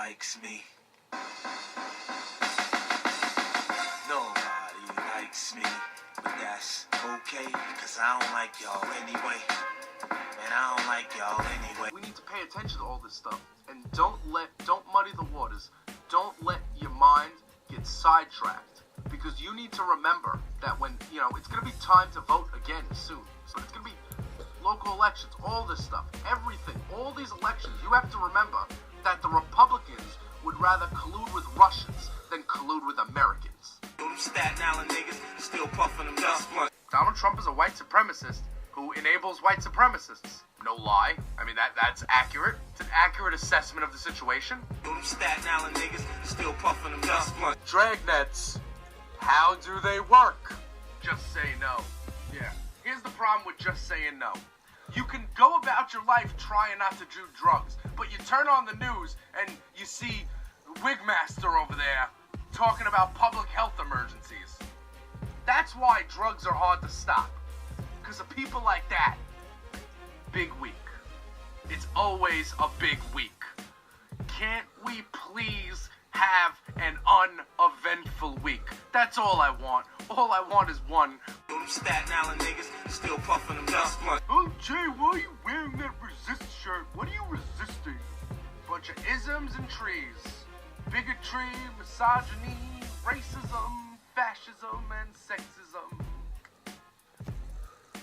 likes me. Nobody likes me. But that's okay, cause I don't like y'all anyway. And I don't like y'all anyway. We need to pay attention to all this stuff. And don't muddy the waters. Don't let your mind get sidetracked. Because you need to remember that when, it's going to be time to vote again soon. So it's going to be local elections, all this stuff, everything, all these elections. You have to remember that the Republicans would rather collude with Russians than collude with Americans. Them Staten Island niggas still puffing them dust blunt. Donald Trump is a white supremacist who enables white supremacists. No lie. I mean, that's accurate. It's an accurate assessment of the situation. Them Staten Island niggas still puffing them dust blunt. Dragnets. How do they work? Just say no. Yeah. Here's the problem with just saying no. You can go about your life trying not to do drugs, but you turn on the news and you see Wigmaster over there talking about public health emergencies. That's why drugs are hard to stop. Because of people like that. Big week. It's always a big week. Can't we please have an uneventful week? That's all I want. All I want is one. Them Staten Island niggas still puffing them dust blunt. Oh, Jay, why are you wearing that resist shirt? What are you resisting? Bunch of isms and trees. Bigotry, misogyny, racism, fascism, and sexism.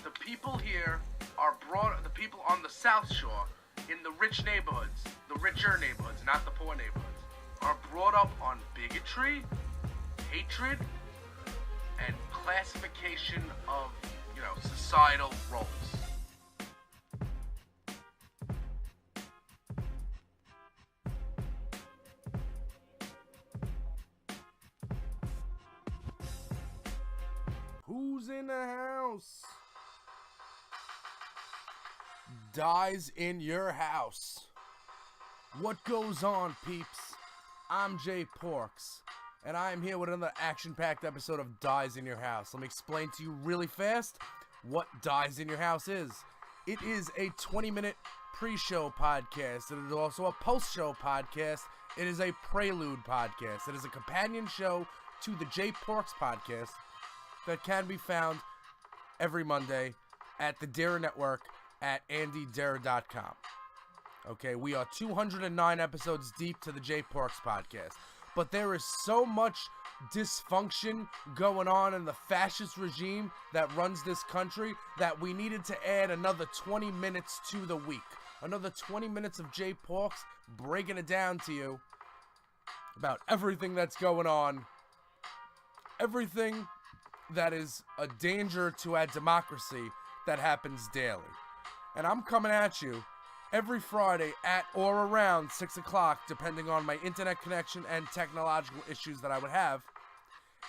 The people here are the people on the South Shore, in the rich neighborhoods, the richer neighborhoods, not the poor neighborhoods, are brought up on bigotry, hatred, and classification of, societal roles. Who's in the house? Dyze in your house. What goes on, peeps? I'm Jay Porks, and I am here with another action-packed episode of Dyze in your house. Let me explain to you really fast what Dyze in your house is. It is a 20-minute pre-show podcast. It is also a post-show podcast. It is a prelude podcast. It is a companion show to the Jay Porks podcast that can be found every Monday at the Dare Network at andydare.com. Okay, we are 209 episodes deep to the Jay Porks podcast. But there is so much dysfunction going on in the fascist regime that runs this country that we needed to add another 20 minutes to the week. Another 20 minutes of Jay Porks breaking it down to you about everything that's going on. Everything that is a danger to our democracy that happens daily. And I'm coming at you every Friday at or around 6 o'clock, depending on my internet connection and technological issues that I would have,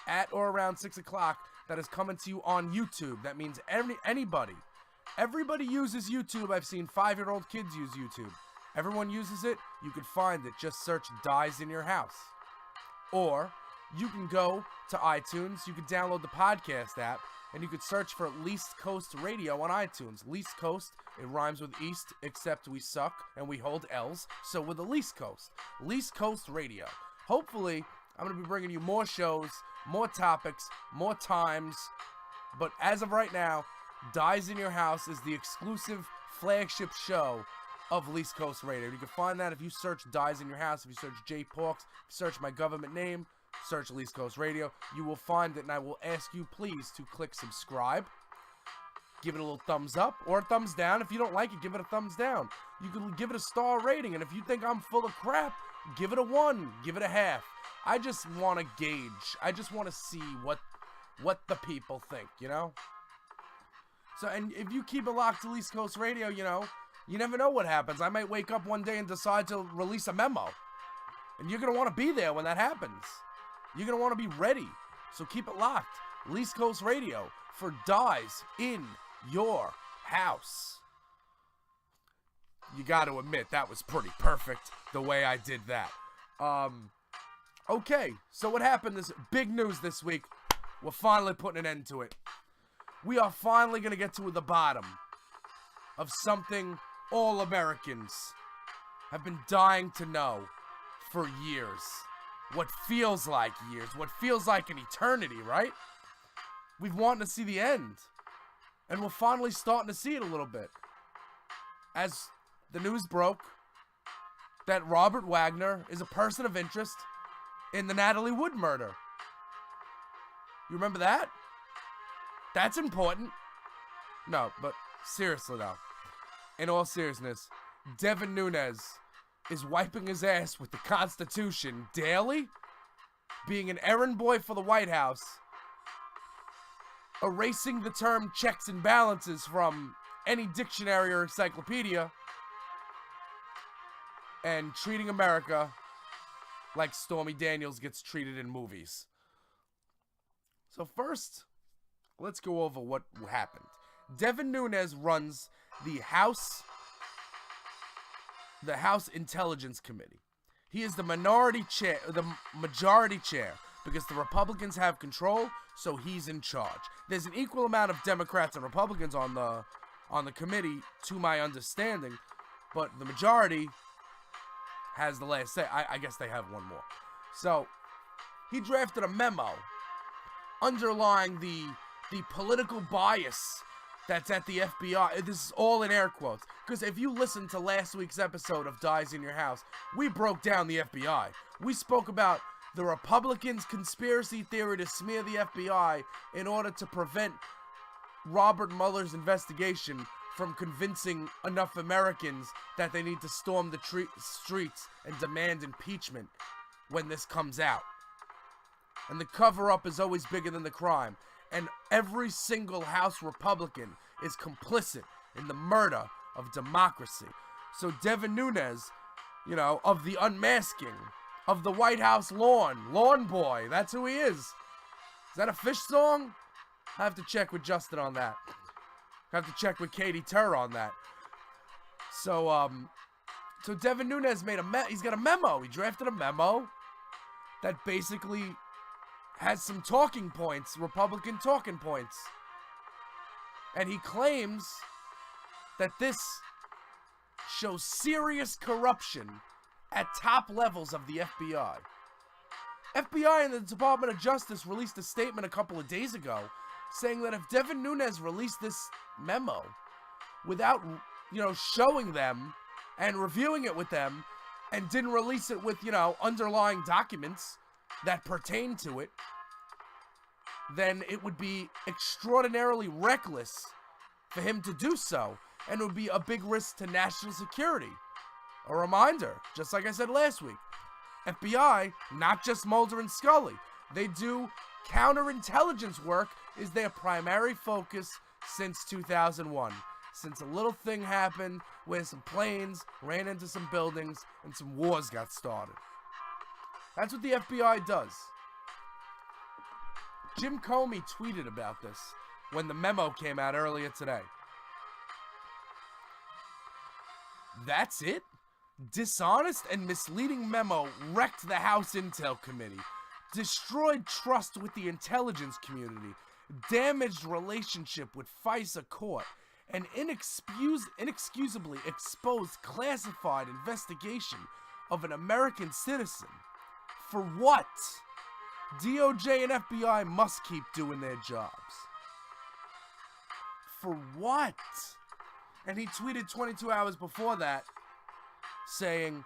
at or around 6 o'clock, that is coming to you on YouTube. That means everybody uses YouTube. I've seen 5-year-old kids use YouTube. Everyone uses it. You can find it. Just search Dyze in your house. Or you can go to iTunes. You can download the podcast app, and you could search for Least Coast Radio on iTunes. Least Coast, it rhymes with East, except we suck and we hold L's. So we're the Least Coast. Least Coast Radio. Hopefully, I'm going to be bringing you more shows, more topics, more times. But as of right now, Dyze in Your House is the exclusive flagship show of Least Coast Radio. You can find that if you search Dyze in Your House, if you search Jay Porks, if you search my government name, search Least Coast Radio, you will find it, and I will ask you please to click subscribe, give it a little thumbs up, or a thumbs down. If you don't like it, give it a thumbs down. You can give it a star rating, and if you think I'm full of crap, give it a 1, give it a half. I just want to gauge. I just want to see what the people think, So, and if you keep it locked to Least Coast Radio, you never know what happens. I might wake up one day and decide to release a memo, and you're going to want to be there when that happens. You're going to want to be ready. So keep it locked. Least Coast Radio for Dyze in your house. You got to admit, that was pretty perfect the way I did that. Okay, so what happened is big news this week. We're finally putting an end to it. We are finally going to get to the bottom of something all Americans have been dying to know for years. What feels like years. What feels like an eternity, right? We've wanted to see the end. And we're finally starting to see it a little bit. As the news broke that Robert Wagner is a person of interest in the Natalie Wood murder. You remember that? That's important. No, but seriously though, in all seriousness, Devin Nunes is wiping his ass with the Constitution daily, being an errand boy for the White House, erasing the term checks and balances from any dictionary or encyclopedia, and treating America like Stormy Daniels gets treated in movies. So first, let's go over what happened. Devin Nunes runs the House Intelligence Committee. He is the majority chair, because the Republicans have control, so he's in charge. There's an equal amount of Democrats and Republicans on the committee, to my understanding, but the majority has the last say. I guess they have one more. So he drafted a memo underlying the political bias that's at the FBI. This is all in air quotes, because if you listen to last week's episode of Dyze in Your House, we broke down the FBI. We spoke about the Republicans' conspiracy theory to smear the FBI in order to prevent Robert Mueller's investigation from convincing enough Americans that they need to storm the streets and demand impeachment when this comes out. And the cover-up is always bigger than the crime. And every single House Republican is complicit in the murder of democracy. So Devin Nunes, of the unmasking, of the White House lawn boy, that's who he is. Is that a Fish song? I have to check with Justin on that. I have to check with Katie Turr on that. So Devin Nunes he's got a memo. He drafted a memo that basically has some talking points, Republican talking points. And he claims that this shows serious corruption at top levels of the FBI. FBI and the Department of Justice released a statement a couple of days ago saying that if Devin Nunes released this memo without, showing them and reviewing it with them, and didn't release it with, underlying documents that pertain to it, then it would be extraordinarily reckless for him to do so, and it would be a big risk to national security. A reminder, just like I said last week, FBI, not just Mulder and Scully, they do counterintelligence work is their primary focus since 2001. Since a little thing happened where some planes ran into some buildings and some wars got started. That's what the FBI does. Jim Comey tweeted about this when the memo came out earlier today. That's it? Dishonest and misleading memo wrecked the House Intel Committee, destroyed trust with the intelligence community, damaged relationship with FISA court, and inexcusably exposed classified investigation of an American citizen. For what? DOJ and FBI must keep doing their jobs. For what? And he tweeted 22 hours before that saying,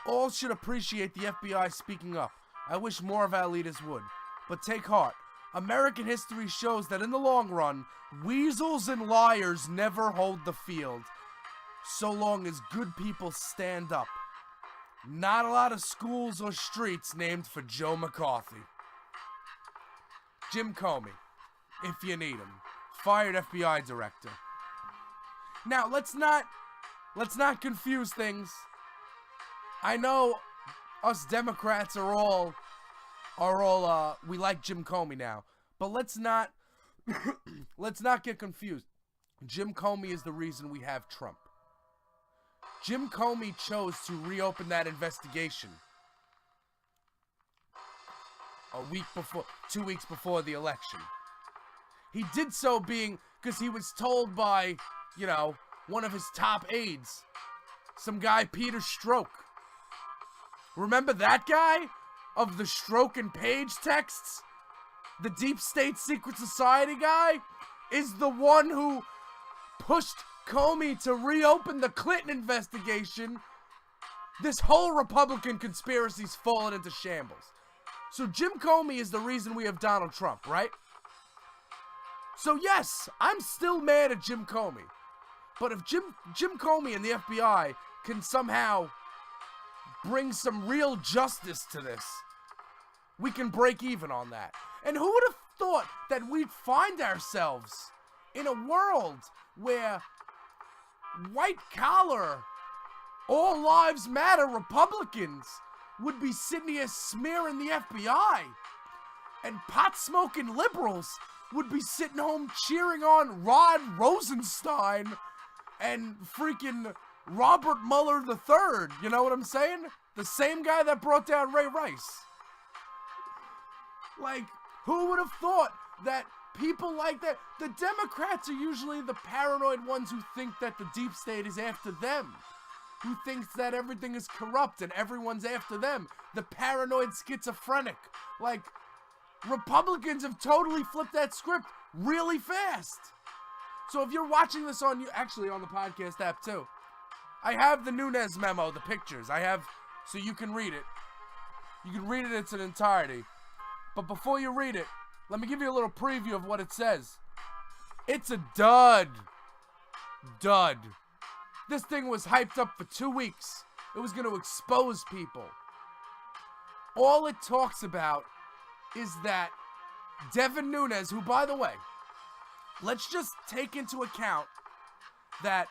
all should appreciate the FBI speaking up. I wish more of our leaders would. But take heart. American history shows that in the long run, weasels and liars never hold the field, so long as good people stand up. Not a lot of schools or streets named for Joe McCarthy. Jim Comey, if you need him, fired FBI director. Now, let's not confuse things. I know us Democrats are all we like Jim Comey now, but let's not get confused. Jim Comey is the reason we have Trump. Jim Comey chose to reopen that investigation 2 weeks before the election. He did so because he was told by, one of his top aides, some guy Peter Strzok, Remember that guy of the stroke and page texts? The Deep State Secret Society guy is the one who pushed Comey to reopen the Clinton investigation. This whole Republican conspiracy's fallen into shambles. So Jim Comey is the reason we have Donald Trump, right? So yes, I'm still mad at Jim Comey. But if Jim Comey and the FBI can somehow bring some real justice to this, we can break even on that. And who would have thought that we'd find ourselves in a world where white collar, all lives matter Republicans would be sitting here smearing the FBI, and pot-smoking liberals would be sitting home cheering on Rod Rosenstein and freaking Robert Mueller III. You know what I'm saying? The same guy that brought down Ray Rice. Like, who would have thought that people like that? The Democrats are usually the paranoid ones who think that the deep state is after them. Who thinks that everything is corrupt and everyone's after them. The paranoid schizophrenic. Like, Republicans have totally flipped that script really fast. So if you're watching this on the podcast app too, I have the Nunes memo, the pictures. I have, so you can read it. You can read it in its entirety. But before you read it, let me give you a little preview of what it says. It's a dud. Dud. This thing was hyped up for 2 weeks. It was going to expose people. All it talks about is that Devin Nunes, who, by the way, let's just take into account that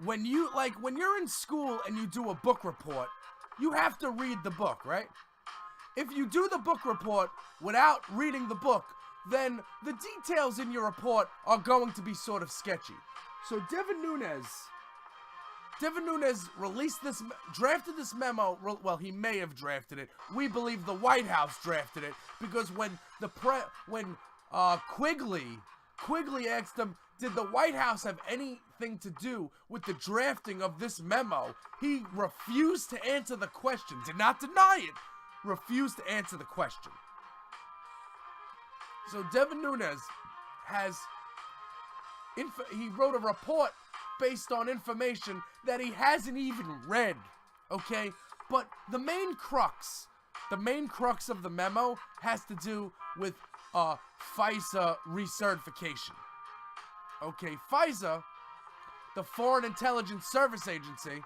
when you're in school and you do a book report, you have to read the book, right? If you do the book report without reading the book, then the details in your report are going to be sort of sketchy. So Devin Nunes drafted this memo. Well, he may have drafted it. We believe the White House drafted it because when Quigley asked him, did the White House have anything to do with the drafting of this memo, he refused to answer the question. Did not deny it. Refused to answer the question. So Devin Nunes he wrote a report based on information that he hasn't even read, okay? But the main crux of the memo has to do with FISA recertification. Okay, FISA, the Foreign Intelligence Service Agency,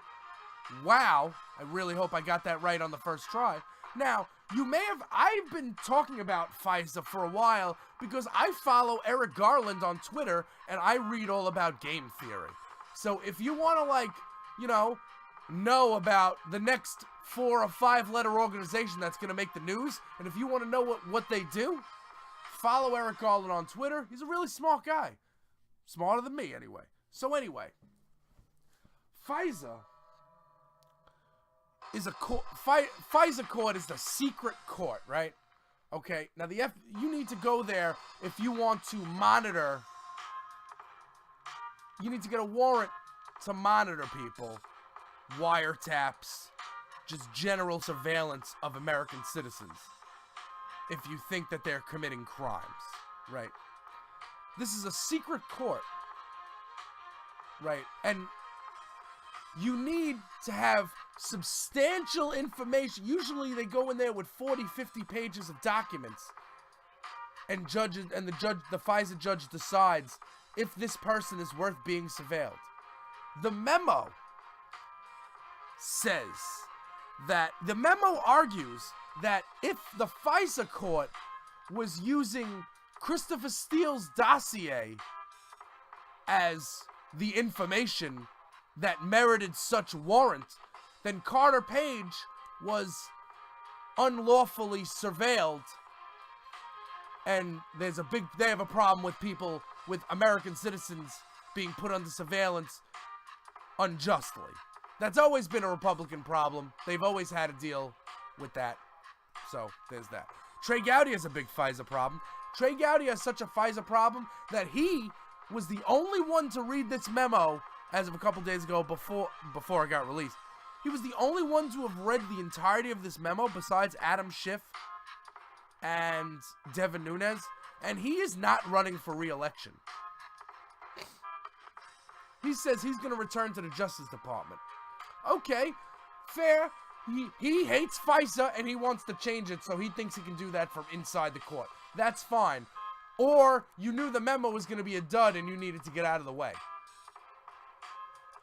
wow, I really hope I got that right on the first try. Now, I've been talking about FISA for a while because I follow Eric Garland on Twitter and I read all about game theory. So if you want to know about the next 4 or 5 letter organization that's going to make the news, and if you want to know what they do, follow Eric Garland on Twitter. He's a really smart guy. Smarter than me anyway. So anyway, FISA is a court. FISA court is the secret court, right? Okay. Now you need to go there if you want to monitor. You need to get a warrant to monitor people, wiretaps, just general surveillance of American citizens. If you think that they're committing crimes, right? This is a secret court, right? And you need to have substantial information. Usually they go in there with 40, 50 pages of documents. And the FISA judge decides if this person is worth being surveilled. The memo argues that if the FISA court was using Christopher Steele's dossier as the information that merited such warrant, then Carter Page was unlawfully surveilled, and they have a problem with American citizens being put under surveillance unjustly. That's always been a Republican problem. They've always had to deal with that. So there's that. Trey Gowdy has a big FISA problem. Trey Gowdy has such a FISA problem that he was the only one to read this memo as of a couple days ago before it got released. He was the only one to have read the entirety of this memo besides Adam Schiff and Devin Nunes, and he is not running for re-election. He says he's going to return to the Justice Department. Okay, fair. He hates FISA and he wants to change it, so he thinks he can do that from inside the court. That's fine. Or you knew the memo was going to be a dud and you needed to get out of the way.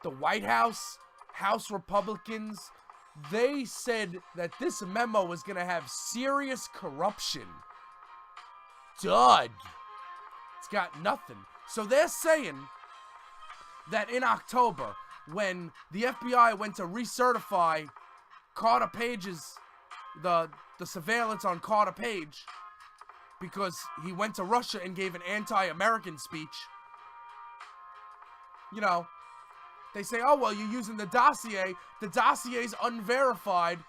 The White House, House Republicans, they said that this memo was going to have serious corruption. Dud. It's got nothing. So they're saying that in October, when the FBI went to recertify Carter Page's, the surveillance on Carter Page, because he went to Russia and gave an anti-American speech, you know, they say, oh, well, you're using the dossier. The dossier's unverified,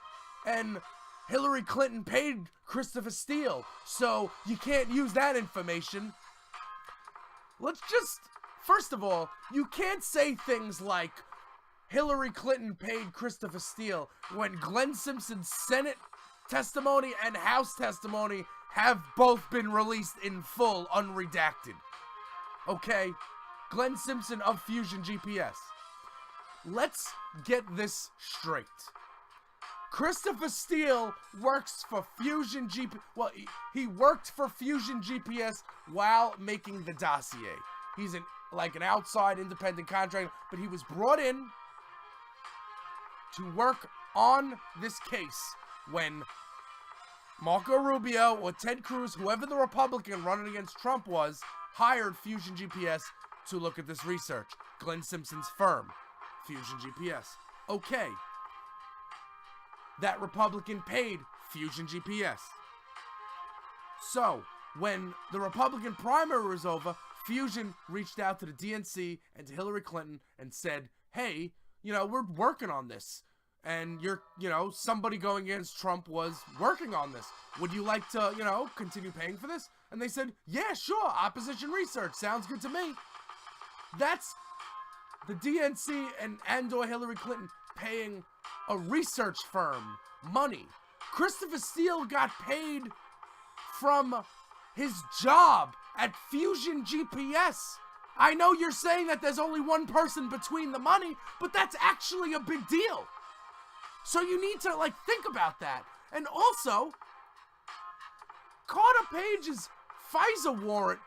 and Hillary Clinton paid Christopher Steele, so you can't use that information. Let's just, first of all, you can't say things like Hillary Clinton paid Christopher Steele when Glenn Simpson's Senate testimony and House testimony have both been released in full, unredacted. Okay? Glenn Simpson of Fusion GPS. Let's get this straight. Christopher Steele works for Fusion GPS. Well, he worked for Fusion GPS while making the dossier. He's like an outside independent contractor, but he was brought in to work on this case when Marco Rubio or Ted Cruz, whoever the Republican running against Trump was, hired Fusion GPS to look at this research. Glenn Simpson's firm, Fusion GPS. Okay. That Republican paid Fusion GPS. So, when the Republican primary was over, Fusion reached out to the DNC and to Hillary Clinton and said, hey, you know, we're working on this. And somebody going against Trump was working on this. Would you like to, continue paying for this? And they said, yeah, sure, opposition research. Sounds good to me. That's the DNC and or Hillary Clinton paying a research firm money. Christopher Steele got paid from his job at Fusion GPS. I know you're saying that there's only one person between the money, but that's actually a big deal. So you need to, think about that. And also, Carter Page's FISA warrant,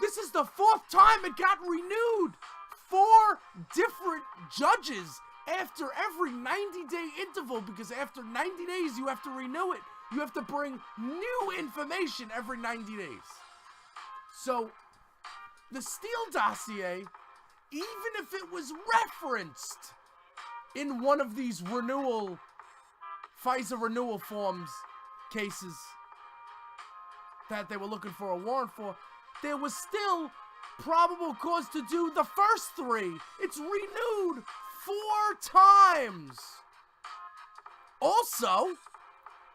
this is the 4th time it got renewed. 4 different judges after every 90-day interval, because after 90 days you have to renew it. You have to bring new information every 90 days. So, the Steele dossier, even if it was referenced in one of these FISA renewal forms cases that they were looking for a warrant for, there was still probable cause to do the first 3. It's renewed 4 times. Also,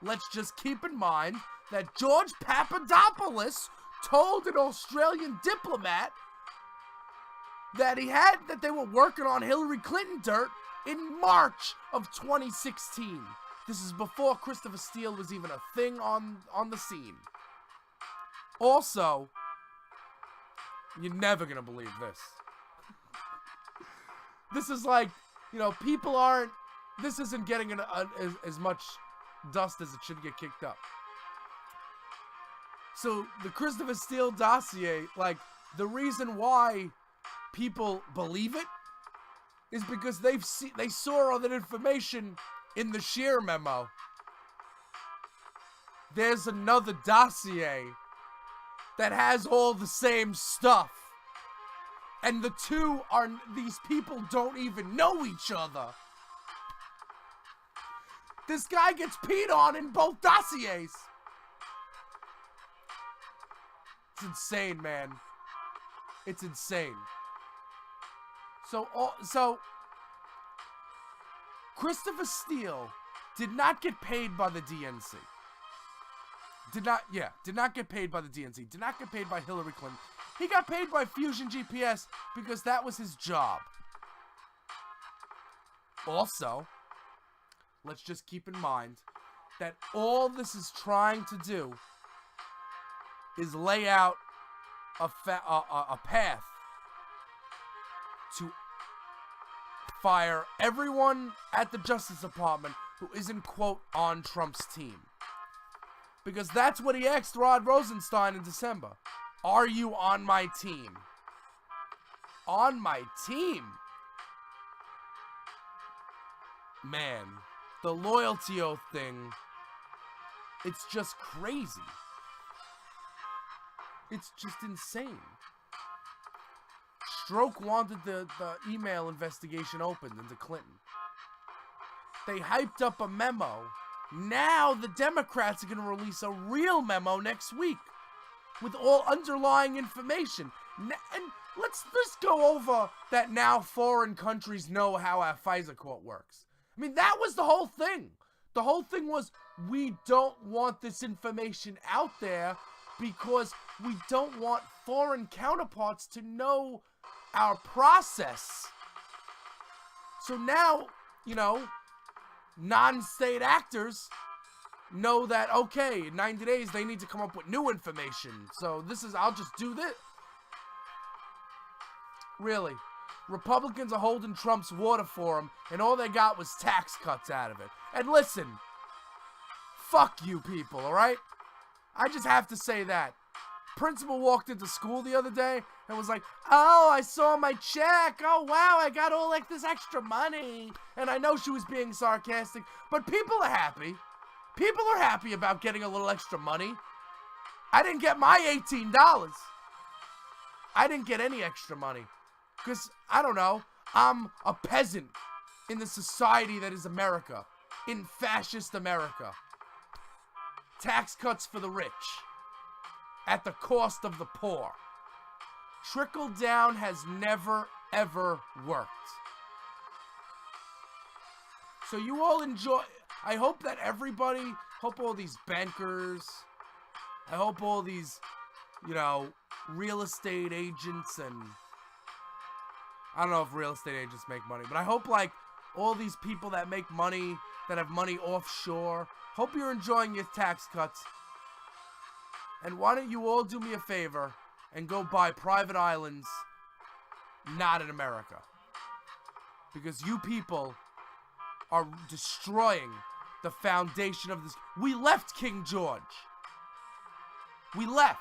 let's just keep in mind that George Papadopoulos told an Australian diplomat that they were working on Hillary Clinton dirt in March of 2016. This is before Christopher Steele was even a thing on the scene. Also, you're never gonna believe this. This is people aren't. This isn't getting as much dust as it should get kicked up. So the Christopher Steele dossier, the reason why people believe it is because they saw all that information in the Scheer memo. There's another dossier that has all the same stuff. And these people don't even know each other. This guy gets peed on in both dossiers. It's insane, man. It's insane. So Christopher Steele did not get paid by the DNC. Did not get paid by the DNC. Did not get paid by Hillary Clinton. He got paid by Fusion GPS because that was his job. Also, let's just keep in mind that all this is trying to do is lay out a path to fire everyone at the Justice Department who isn't, quote, on Trump's team. Because that's what he asked Rod Rosenstein in December. Are you on my team? On my team? Man, the loyalty oath thing, it's just crazy. It's just insane. Stroke wanted the email investigation opened into Clinton. They hyped up a memo. Now the Democrats are going to release a real memo next week with all underlying information. And let's just go over that now foreign countries know how our FISA court works. I mean, that was the whole thing. The whole thing was we don't want this information out there because we don't want foreign counterparts to know our process. So now, you know, non-state actors know that, okay, in 90 days they need to come up with new information. So I'll just do this. Really. Republicans are holding Trump's water for him, and all they got was tax cuts out of it. And listen, fuck you people, alright? I just have to say that. Principal walked into school the other day and was like, oh, I saw my check. Oh, wow, I got all like this extra money. And I know she was being sarcastic, but people are happy. People are happy about getting a little extra money. I didn't get my $18. I didn't get any extra money. Because, I don't know, I'm a peasant in the society that is America. In fascist America. Tax cuts for the rich. At the cost of the poor. Trickle down has never, ever worked. So you all enjoy... I hope that everybody... hope all these bankers... I hope all these, you know, real estate agents and... I don't know if real estate agents make money, but I hope, like, all these people that make money, that have money offshore, hope you're enjoying your tax cuts. And why don't you all do me a favor and go buy private islands not in America? Because you people are destroying the foundation of this. We left King George. We left.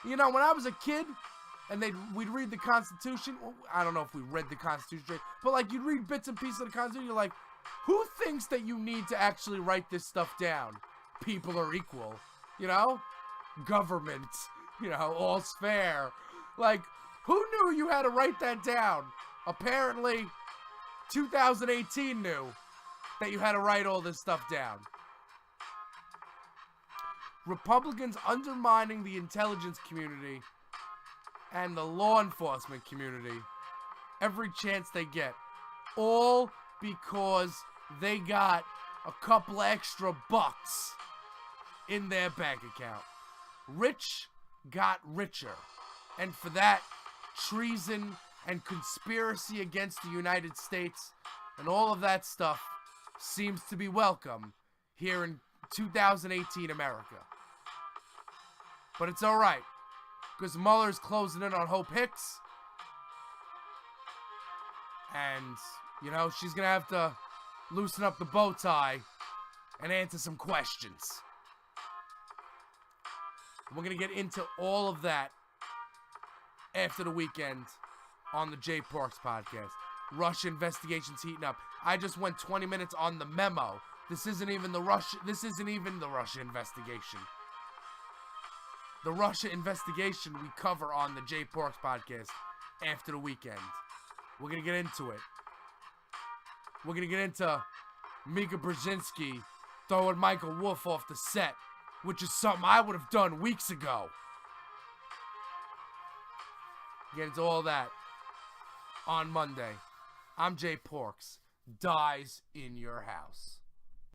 You know, when I was a kid... and we'd read the Constitution. Well, I don't know if we read the Constitution straight, but like you'd read bits and pieces of the Constitution. You're like, who thinks that you need to actually write this stuff down? People are equal, you know? Government, you know, all's fair. Like, who knew you had to write that down? Apparently, 2018 knew that you had to write all this stuff down. Republicans undermining the intelligence community and the law enforcement community every chance they get. All because they got a couple extra bucks in their bank account. Rich got richer. And for that, treason and conspiracy against the United States and all of that stuff seems to be welcome here in 2018 America. But it's alright. Because Mueller's closing in on Hope Hicks. And, you know, she's going to have to loosen up the bow tie and answer some questions. We're going to get into all of that after the weekend on the Jay Parks podcast. Russia investigation's heating up. I just went 20 minutes on the memo. This isn't even the Russia investigation. The Russia investigation we cover on the Jay Parks podcast after the weekend. We're going to get into it. We're going to get into Mika Brzezinski throwing Michael Wolff off the set, which is something I would have done weeks ago. Get into all that on Monday. I'm Jay Parks. Dyze in your house.